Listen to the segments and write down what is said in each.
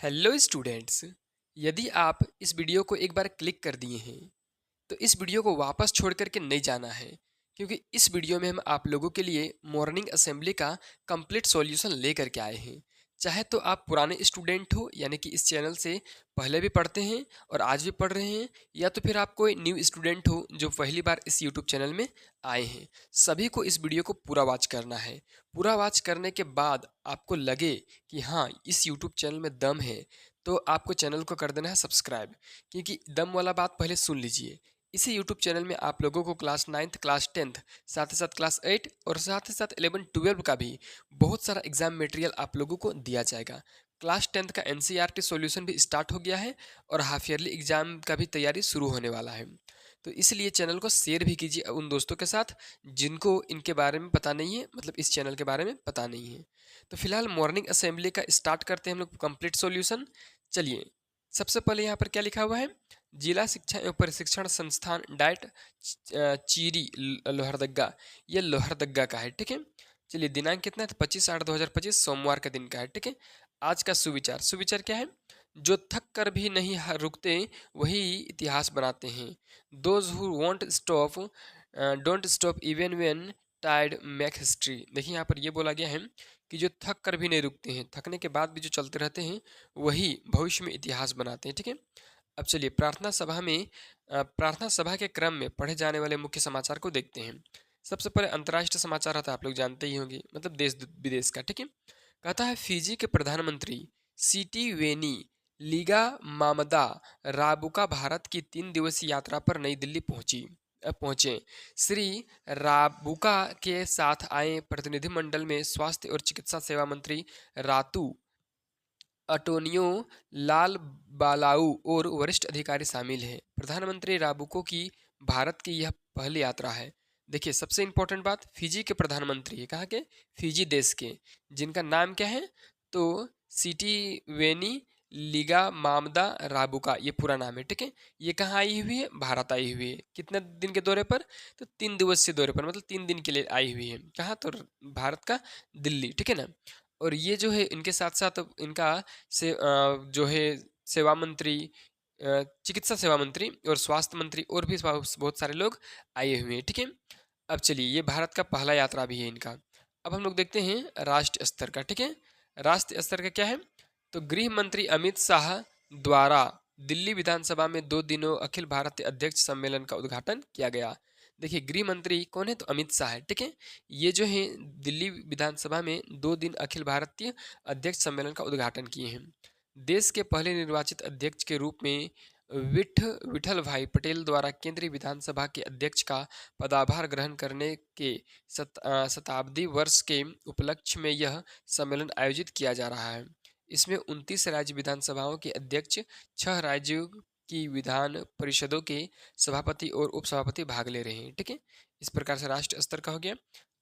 Hello students. यदि आप इस वीडियो को एक बार क्लिक कर दिए हैं तो इस वीडियो को वापस छोड़ करके नहीं जाना है, क्योंकि इस वीडियो में हम आप लोगों के लिए मॉर्निंग असेंबली का कंप्लीट सॉल्यूशन लेकर के आए हैं। चाहे तो आप पुराने स्टूडेंट हो, यानी कि इस चैनल से पहले भी पढ़ते हैं और आज भी पढ़ रहे हैं, या तो फिर आप कोई न्यू स्टूडेंट हो जो पहली बार इस यूट्यूब चैनल में आए हैं। सभी को इस वीडियो को पूरा वॉच करना है। पूरा वॉच करने के बाद आपको लगे कि हाँ, इस यूट्यूब चैनल में दम है, तो आपको चैनल को कर देना है सब्सक्राइब। क्योंकि दम वाला बात पहले सुन लीजिए। इसी यूट्यूब चैनल में आप लोगों को क्लास 9th, क्लास 10th, साथ ही साथ क्लास 8 और साथ ही साथ 11 12 का भी बहुत सारा एग्जाम मटेरियल आप लोगों को दिया जाएगा। क्लास 10th का एनसीईआरटी सॉल्यूशन भी स्टार्ट हो गया है और हाफ ईयरली एग्जाम का भी तैयारी शुरू होने वाला है। तो इसलिए चैनल को शेयर भी कीजिए उन दोस्तों के साथ जिनको इनके बारे में पता नहीं है, मतलब इस चैनल के बारे में पता नहीं है। तो फिलहाल मॉर्निंग असेंबली का स्टार्ट करते हैं हम लोग कंप्लीट सॉल्यूशन। चलिए, सबसे पहले यहाँ पर क्या लिखा हुआ है? जिला शिक्षा एवं प्रशिक्षण संस्थान डाइट चीरी लोहरदग्गा। ये लोहरदग्गा का है, ठीक है। चलिए, दिनांक कितना है? तो 25/8/2025 सोमवार का दिन का है, ठीक है। आज का सुविचार, सुविचार क्या है? जो थक कर भी नहीं रुकते वही इतिहास बनाते हैं। Those who want stop don't stop even when tired make history. देखिए, यहाँ पर ये बोला गया है कि जो थक कर भी नहीं रुकते हैं, थकने के बाद भी जो चलते रहते हैं, वही भविष्य में इतिहास बनाते हैं, ठीक है। अब चलिए, प्रार्थना सभा के क्रम में पढ़े जाने वाले मुख्य समाचार को देखते हैं। सबसे पहले अंतर्राष्ट्रीय समाचार आता है, आप लोग जानते ही होंगे, मतलब देश विदेश का, ठीक है। कहता है फिजी के प्रधानमंत्री सीटी वेनी लीगा मामदा राबुका भारत की 3 दिवसीय यात्रा पर नई दिल्ली पहुंचे। श्री राबुका के साथ आए प्रतिनिधिमंडल में स्वास्थ्य और चिकित्सा सेवा मंत्री रातू अटोनियो लाल बालाऊ और वरिष्ठ अधिकारी शामिल हैं। प्रधानमंत्री राबुको की भारत की यह पहली यात्रा है। देखिए, सबसे इंपॉर्टेंट बात, फिजी के प्रधानमंत्री है, कहाँ के? फिजी देश के, जिनका नाम क्या है? तो सिटी वेनी लिगा मामदा राबुका, ये पूरा नाम है, ठीक है। ये कहाँ आई हुई है? भारत आई हुई है। कितने दिन के दौरे पर? तो 3 दिवसीय दौरे पर, मतलब 3 दिन के लिए आई हुई है। कहाँ? तो भारत का दिल्ली, ठीक है ना। और ये जो है, इनके साथ साथ इनका जो है सेवा मंत्री, चिकित्सा सेवा मंत्री और स्वास्थ्य मंत्री और भी बहुत सारे लोग आए हुए हैं, ठीक है। अब चलिए, ये भारत का पहला यात्रा भी है इनका। अब हम लोग देखते हैं राष्ट्रीय स्तर का, ठीक है। राष्ट्रीय स्तर का क्या है? तो गृह मंत्री अमित शाह द्वारा दिल्ली विधानसभा में 2 दिनों अखिल भारतीय अध्यक्ष सम्मेलन का उद्घाटन किया गया। देखिए, गृह मंत्री कौन है? तो अमित शाह है, ठीक है। ये जो है दिल्ली विधानसभा में 2 दिन अखिल भारतीय अध्यक्ष सम्मेलन का उद्घाटन किए हैं। देश के पहले निर्वाचित अध्यक्ष के रूप में विठल भाई पटेल द्वारा केंद्रीय विधानसभा के अध्यक्ष का पदभार ग्रहण करने के शताब्दी वर्ष के उपलक्ष्य में यह सम्मेलन आयोजित किया जा रहा है। इसमें 29 राज्य विधानसभाओं के अध्यक्ष, 6 राज्यों की विधान परिषदों के सभापति और उपसभापति भाग ले रहे हैं, ठीक है। इस प्रकार से राष्ट्रीय स्तर का हो गया।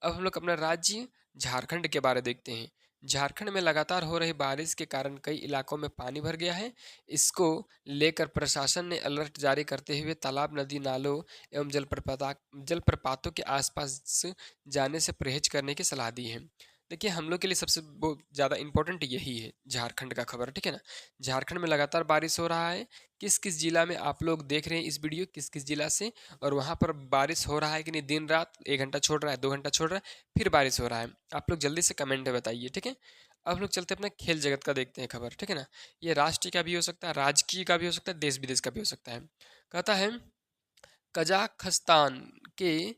अब हम लोग अपना राज्य झारखंड के बारे देखते हैं। झारखंड में लगातार हो रही बारिश के कारण कई इलाकों में पानी भर गया है। इसको लेकर प्रशासन ने अलर्ट जारी करते हुए तालाब, नदी, नालों एवं जलप्रपातों के आसपास जाने से परहेज करने की सलाह दी है। देखिए, हम लोग के लिए सबसे बहुत ज़्यादा इम्पोर्टेंट यही है, झारखंड का खबर, ठीक है ना। झारखंड में लगातार बारिश हो रहा है। किस किस जिला में आप लोग देख रहे हैं इस वीडियो, किस किस जिला से, और वहाँ पर बारिश हो रहा है कि नहीं? दिन रात 1 घंटा छोड़ रहा है, 2 घंटा छोड़ रहा है, फिर बारिश हो रहा है? आप लोग जल्दी से कमेंट में बताइए, ठीक है। अब हम लोग चलते हैं अपना खेल जगत का देखते हैं खबर, ठीक है ना। ये राष्ट्रीय का भी हो सकता है, राजकीय का भी हो सकता है, देश विदेश का भी हो सकता है। कहता है कजाखस्तान के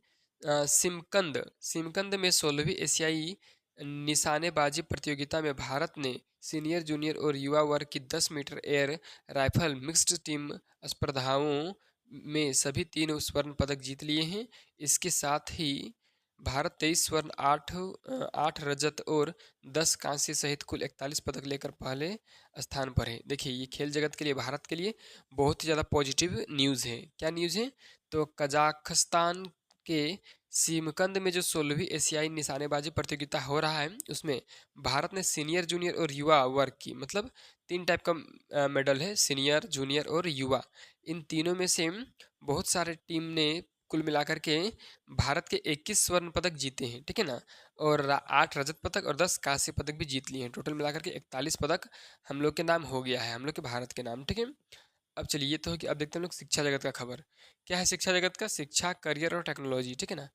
सिमकंद में 16वीं एशियाई निशानेबाजी प्रतियोगिता में भारत ने सीनियर, जूनियर और युवा वर्ग की 10 metre air rifle mixed team स्पर्धाओं में सभी 3 स्वर्ण पदक जीत लिए हैं। इसके साथ ही भारत 23 स्वर्ण, 8 रजत और 10 कांस्य सहित कुल 41 पदक लेकर पहले स्थान पर है। देखिए, ये खेल जगत के लिए, भारत के लिए बहुत ही ज़्यादा पॉजिटिव न्यूज़ है। क्या न्यूज़ है? तो कजाखस्तान के सिमकंद में जो 16वीं एशियाई निशानेबाजी प्रतियोगिता हो रहा है, उसमें भारत ने सीनियर, जूनियर और युवा वर्ग की, मतलब 3 टाइप का मेडल है, सीनियर, जूनियर और युवा। इन तीनों में से बहुत सारे टीम ने कुल मिलाकर के भारत के 21 स्वर्ण पदक जीते हैं, ठीक है ना। और 8 रजत पदक और 10 कांस्य पदक भी जीत लिए हैं। टोटल मिलाकर के 41 पदक हम लोग के नाम हो गया है, हम लोग के भारत के नाम, ठीक है। अब चलिए ये तो है कि अब देखते हैं हम लोग शिक्षा जगत का खबर। क्या है शिक्षा जगत का? शिक्षा, करियर और टेक्नोलॉजी, ठीक है ना।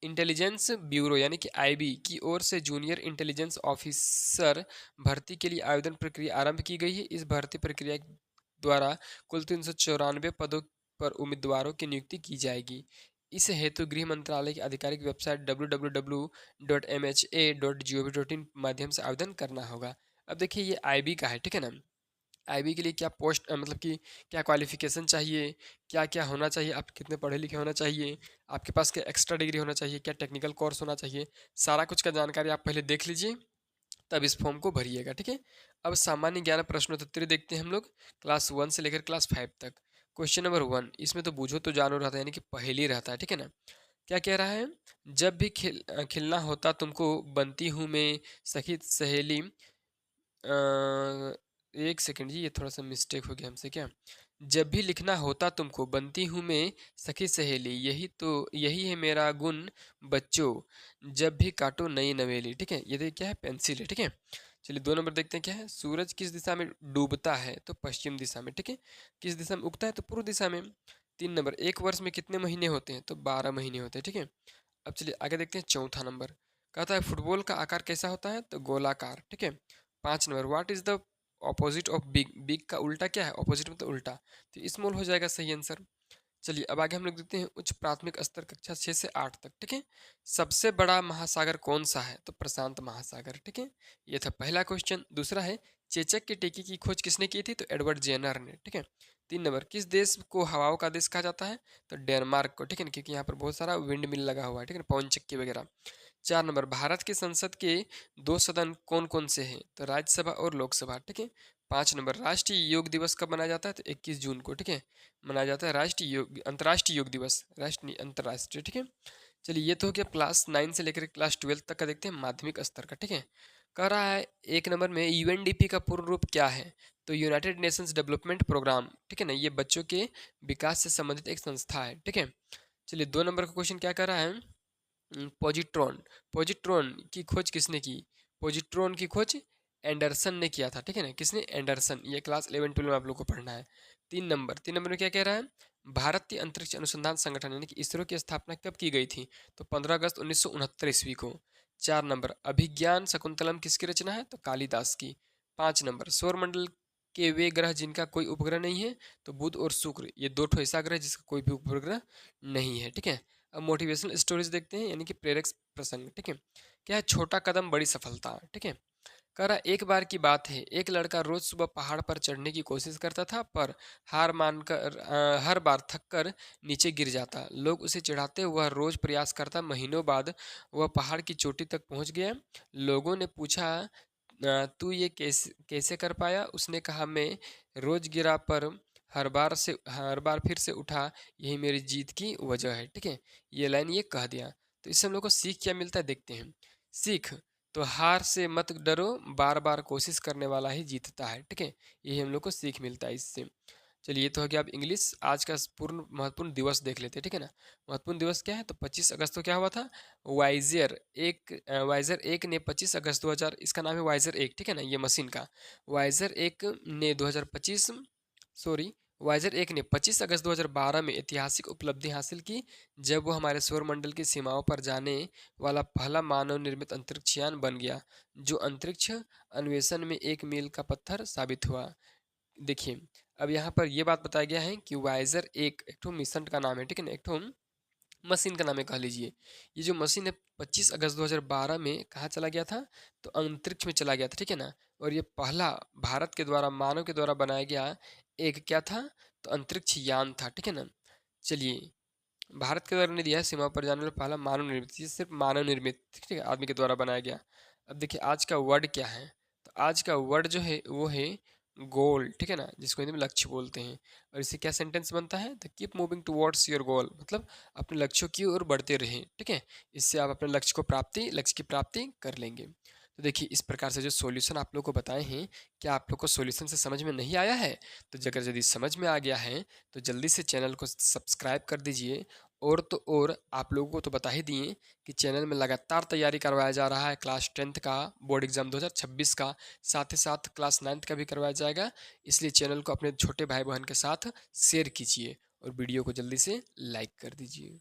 इंटेलिजेंस ब्यूरो यानी कि आईबी की ओर से जूनियर इंटेलिजेंस ऑफिसर भर्ती के लिए आवेदन प्रक्रिया आरंभ की गई है। इस भर्ती प्रक्रिया द्वारा कुल 394 पदों पर उम्मीदवारों की नियुक्ति की जाएगी। इस हेतु गृह मंत्रालय की आधिकारिक वेबसाइट www.mha.gov.in माध्यम से आवेदन करना होगा। अब देखिए ये आईबी का है, ठीक है ना। आईबी के लिए क्या पोस्ट मतलब कि क्या क्वालिफिकेशन चाहिए, क्या क्या होना चाहिए, आप कितने पढ़े लिखे होना चाहिए, आपके पास क्या एक्स्ट्रा डिग्री होना चाहिए, क्या टेक्निकल कोर्स होना चाहिए, सारा कुछ का जानकारी आप पहले देख लीजिए, तब इस फॉर्म को भरिएगा, ठीक है। अब सामान्य ज्ञान प्रश्नोत्तरी देखते हैं हम लोग, क्लास 1 से लेकर क्लास 5 तक। क्वेश्चन नंबर 1, इसमें तो बूझो तो जानो रहता है, यानी कि पहेली रहता है, ठीक है ना। क्या कह रहा है? जब भी खिलना होता तुमको, बनती हूँ मैं सखी सहेली। एक सेकंड जी, ये थोड़ा सा मिस्टेक हो गया हमसे क्या। जब भी लिखना होता तुमको, बनती हूँ मैं सखी सहेली, यही है मेरा गुण बच्चों, जब भी काटो नई नवेली, ठीक है। ये देखिए क्या है, पेंसिल है, ठीक है। चलिए 2 नंबर देखते हैं क्या है। सूरज किस दिशा में डूबता है? तो पश्चिम दिशा में, ठीक है। किस दिशा में उगता है? तो पूर्व दिशा में। 3 नंबर, एक वर्ष में कितने महीने होते हैं? तो 12 महीने होते हैं, ठीक है। अब चलिए आगे देखते हैं 4था नंबर। कहता है फुटबॉल का आकार कैसा होता है? तो गोलाकार, ठीक है। 5 number, what is the opposite of big? Big का उल्टा क्या है? ऑपोजिट मतलब उल्टा, तो स्मॉल हो जाएगा सही आंसर। चलिए अब आगे हम लोग देखते हैं उच्च प्राथमिक स्तर कक्षा 6 से 8 तक, ठीक है। सबसे बड़ा महासागर कौन सा है? तो प्रशांत महासागर, ठीक है। ये था पहला क्वेश्चन। दूसरा है चेचक के टीके की खोज किसने की थी? तो एडवर्ड जेनर ने, ठीक है। 3 नंबर, किस देश को हवाओं का देश कहा जाता है? तो डेनमार्क को, ठीक है ना, क्योंकि यहाँ पर बहुत सारा विंड मिल लगा हुआ है, ठीक है ना, पवन चक्की वगैरह। 4 नंबर, भारत की संसद के 2 सदन कौन कौन से हैं? तो राज्यसभा और लोकसभा, ठीक है। 5 नंबर, राष्ट्रीय योग दिवस कब मनाया जाता है? तो 21 जून को, ठीक है, मनाया जाता है राष्ट्रीय योग अंतर्राष्ट्रीय योग दिवस, राष्ट्रीय अंतर्राष्ट्रीय, ठीक है। चलिए ये तो हो गया क्लास 9 से लेकर क्लास 12 तक का, देखते हैं माध्यमिक स्तर का, ठीक है। कह रहा है 1 नंबर में यूएनडीपी का पूर्ण रूप क्या है? तो यूनाइटेड नेशंस डेवलपमेंट प्रोग्राम, ठीक है ना, ये बच्चों के विकास से संबंधित एक संस्था है, ठीक है। चलिए 2 नंबर का क्वेश्चन क्या कर रहा है? पॉजिट्रॉन, पॉजिट्रॉन की खोज किसने की? पॉजिट्रॉन की खोज एंडरसन ने किया था, ठीक है ना। किसने? एंडरसन। ये क्लास 11-12 में आप लोग को पढ़ना है। 3 नंबर में क्या कह रहा है? भारतीय अंतरिक्ष अनुसंधान संगठन यानी कि इसरो की स्थापना कब की गई थी? तो 15 अगस्त 1969 ईस्वी को। 4 नंबर, अभिज्ञान शकुंतलम किसकी रचना है? तो कालिदास की। 5 नंबर, सौरमंडल के वे ग्रह जिनका कोई उपग्रह नहीं है? तो बुध और शुक्र, ये 2 ऐसा ग्रह जिसका कोई भी उपग्रह नहीं है, ठीक है। अब मोटिवेशनल स्टोरीज देखते हैं, यानी कि प्रेरक प्रसंग, ठीक है। क्या है? छोटा कदम बड़ी सफलता, ठीक है। कह रहा एक बार की बात है, एक लड़का रोज सुबह पहाड़ पर चढ़ने की कोशिश करता था, पर हार मानकर हर बार थककर नीचे गिर जाता। लोग उसे चिढ़ाते, वह रोज प्रयास करता। महीनों बाद वह पहाड़ की चोटी तक पहुंच गया। लोगों ने पूछा, तू ये कैसे कैसे कर पाया? उसने कहा, मैं रोज गिरा पर हर बार फिर से उठा, यही मेरी जीत की वजह है, ठीक है। ये लाइन ये कह दिया। तो इससे हम लोग को सीख क्या मिलता है, देखते हैं। सीख, तो हार से मत डरो, बार बार कोशिश करने वाला ही जीतता है, ठीक है। यही हम लोग को सीख मिलता है इससे। चलिए ये तो हो गया। अब इंग्लिश आज का पूर्ण महत्वपूर्ण दिवस देख लेते हैं, ठीक है ना। महत्वपूर्ण दिवस क्या है? तो 25 अगस्त को क्या हुआ था? वाइजर एक ने 25 अगस्त 2000, इसका नाम है वाइजर 1, ठीक है ना, ये मशीन का। वाइजर 1 ने 2025 सॉरी वाइजर 1 ने 25 अगस्त 2012 में ऐतिहासिक उपलब्धि हासिल की, जब वो हमारे सौरमंडल की सीमाओं पर जाने वाला पहला मानव निर्मित अंतरिक्ष यान बन गया, जो अंतरिक्ष अन्वेषण में एक मील का पत्थर साबित हुआ। देखिए अब यहाँ पर यह बात बताया गया है कि वाइजर 1 एक ठो मिशन का नाम है, ठीक है ना, एक ठो मशीन का नाम है कह लीजिए। ये जो मशीन है 25 अगस्त 2012 में कहाँ चला गया था? तो अंतरिक्ष में चला गया था, ठीक है ना। और ये पहला भारत के द्वारा मानव के द्वारा बनाया गया एक क्या था? तो अंतरिक्ष यान था, ठीक है ना। चलिए भारत के द्वारा नहीं दिया है, सीमा पर जाने वाला पहला मानव निर्मित, ये सिर्फ मानव निर्मित, ठीक है, आदमी के द्वारा बनाया गया। अब देखिए आज का वर्ड क्या है? तो आज का वर्ड जो है वो है गोल, ठीक है ना, जिसको हिंदी में लक्ष्य बोलते हैं। और इससे क्या सेंटेंस बनता है? तो keep moving towards your goal, मतलब अपने लक्ष्यों की ओर बढ़ते रहें, ठीक है। इससे आप अपने लक्ष्य की प्राप्ति कर लेंगे। तो देखिए इस प्रकार से जो सॉल्यूशन आप लोग को बताए हैं, क्या आप लोग को सॉल्यूशन से समझ में नहीं आया है? तो अगर यदि समझ में आ गया है तो जल्दी से चैनल को सब्सक्राइब कर दीजिए और तो और आप लोगों को तो बता ही दिए कि चैनल में लगातार तैयारी करवाया जा रहा है क्लास 10th का बोर्ड एग्ज़ाम 2026 का, साथ ही साथ क्लास 9th का भी करवाया जाएगा। इसलिए चैनल को अपने छोटे भाई बहन के साथ शेयर कीजिए और वीडियो को जल्दी से लाइक कर दीजिए।